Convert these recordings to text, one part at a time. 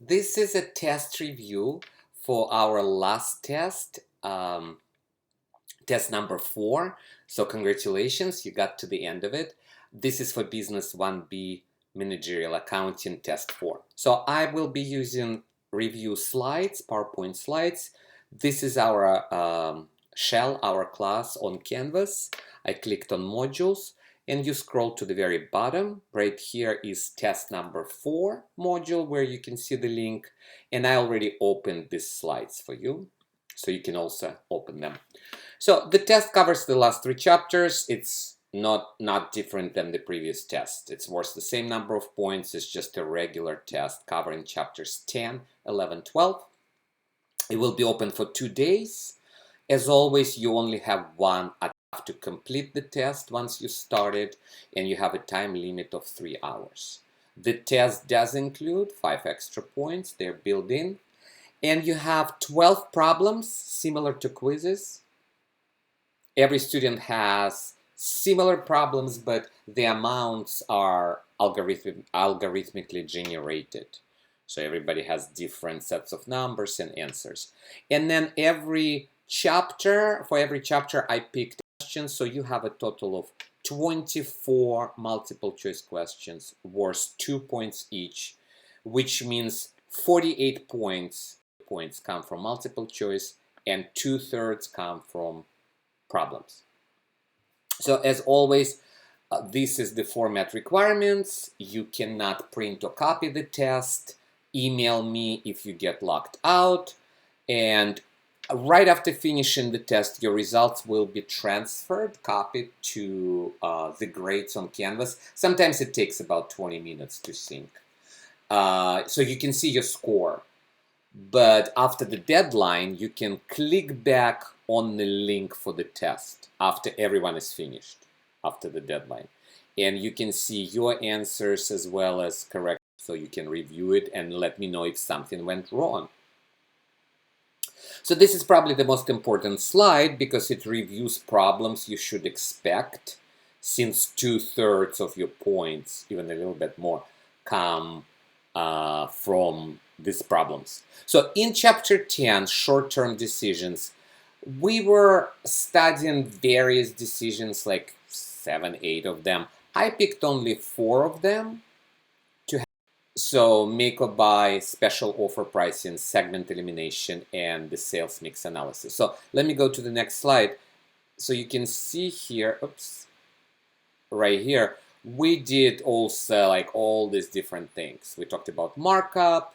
This is a test review for our last test, test number 4. So congratulations, you got to the end of it. This is for Business 1B Managerial Accounting Test 4. So I will be using review slides, PowerPoint slides. This is our shell, our class on Canvas. I clicked on modules and you scroll to the very bottom. Right here is test number 4 module where you can see the link, and I already opened these slides for you, so you can also open them. So the test covers the last 3 chapters. It's not different than the previous test. It's worth the same number of points. It's just a regular test covering chapters 10, 11, 12. It will be open for 2 days. As always, you only have one attempt to complete the test once you start it, and you have a time limit of 3 hours. The test does include 5 extra points. They're built in. And you have 12 problems similar to quizzes. Every student has similar problems, but the amounts are algorithmically generated. So everybody has different sets of numbers and answers. And then for every chapter, I picked questions. So you have a total of 24 multiple choice questions worth 2 points each, which means 48 points come from multiple choice and 2/3 come from problems. So as always, this is the format requirements. You cannot print or copy the test. Email me if you get locked out. And right after finishing the test, your results will be transferred, copied to the grades on Canvas. Sometimes it takes about 20 minutes to sync. So you can see your score. But after the deadline, you can click back on the link for the test after everyone is finished, after the deadline. And you can see your answers as well as correct, so you can review it and let me know if something went wrong. So this is probably the most important slide because it reviews problems you should expect, since 2/3 of your points, even a little bit more, come from these problems. So in chapter 10, short-term decisions, we were studying various decisions, like 7, 8 of them. I picked only 4 of them to have. So make or buy, special offer pricing, segment elimination, and the sales mix analysis. So let me go to the next slide. So you can see here, oops, right here, we did also like all these different things. We talked about markup,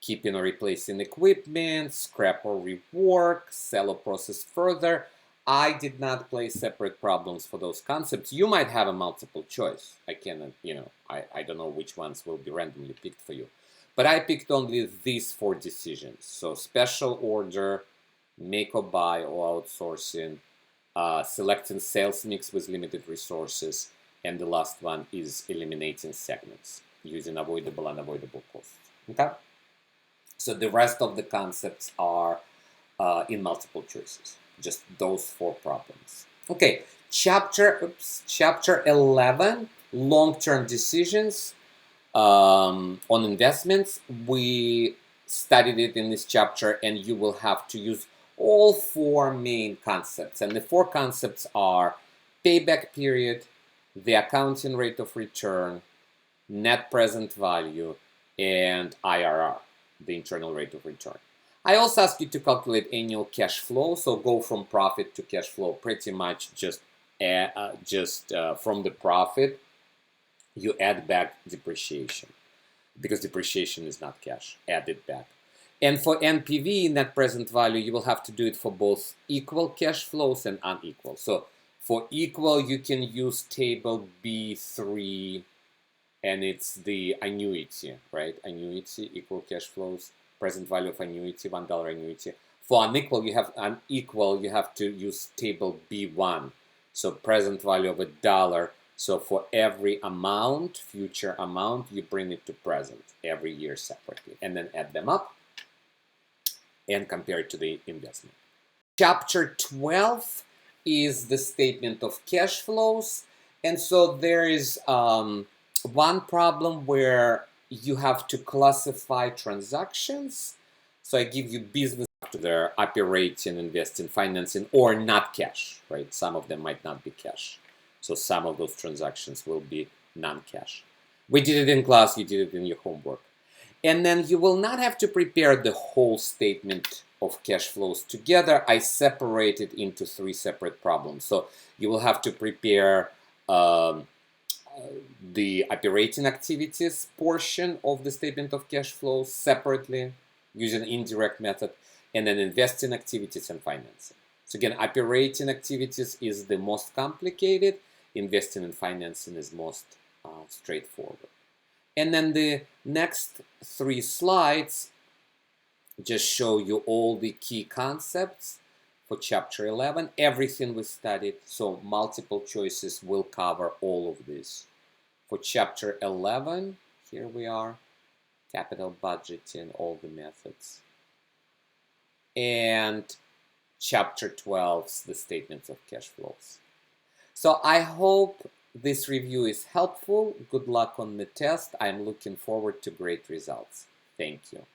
keeping or replacing equipment, scrap or rework, sell or process further. I did not place separate problems for those concepts. You might have a multiple choice. I cannot, I don't know which ones will be randomly picked for you. But I picked only these 4 decisions. So special order, make or buy or outsourcing, selecting sales mix with limited resources, and the last one is eliminating segments using avoidable and unavoidable costs. Okay? So the rest of the concepts are in multiple choices, just those 4 problems. Okay, chapter 11, long-term decisions on investments. We studied it in this chapter, and you will have to use all 4 main concepts. And the 4 concepts are payback period, the accounting rate of return, net present value, and IRR, the internal rate of return. I also ask you to calculate annual cash flow, so go from profit to cash flow pretty much just from the profit, you add back depreciation, because depreciation is not cash, add it back. And for NPV, net present value, you will have to do it for both equal cash flows and unequal. So for equal, you can use table B3, and it's the annuity, right? Annuity, equal cash flows, present value of annuity, $1 annuity. For unequal, you have to use table B1. So present value of $1. So for every amount, future amount, you bring it to present every year separately, and then add them up and compare it to the investment. Chapter 12 is the statement of cash flows. And so there is one problem where you have to classify transactions. So I give you business after their operating, investing, financing, or not cash, right? Some of them might not be cash. So some of those transactions will be non-cash. We did it in class, you did it in your homework. And then you will not have to prepare the whole statement of cash flows together. I separate it into 3 separate problems. So you will have to prepare the operating activities portion of the statement of cash flows separately using indirect method, and then investing activities and financing. So again, operating activities is the most complicated, investing and financing is most straightforward. And then the next 3 slides just show you all the key concepts for chapter 11, everything we studied, so multiple choices will cover all of this. For chapter 11, here we are, capital budgeting, all the methods. And chapter 12, the statements of cash flows. So I hope this review is helpful. Good luck on the test. I'm looking forward to great results. Thank you.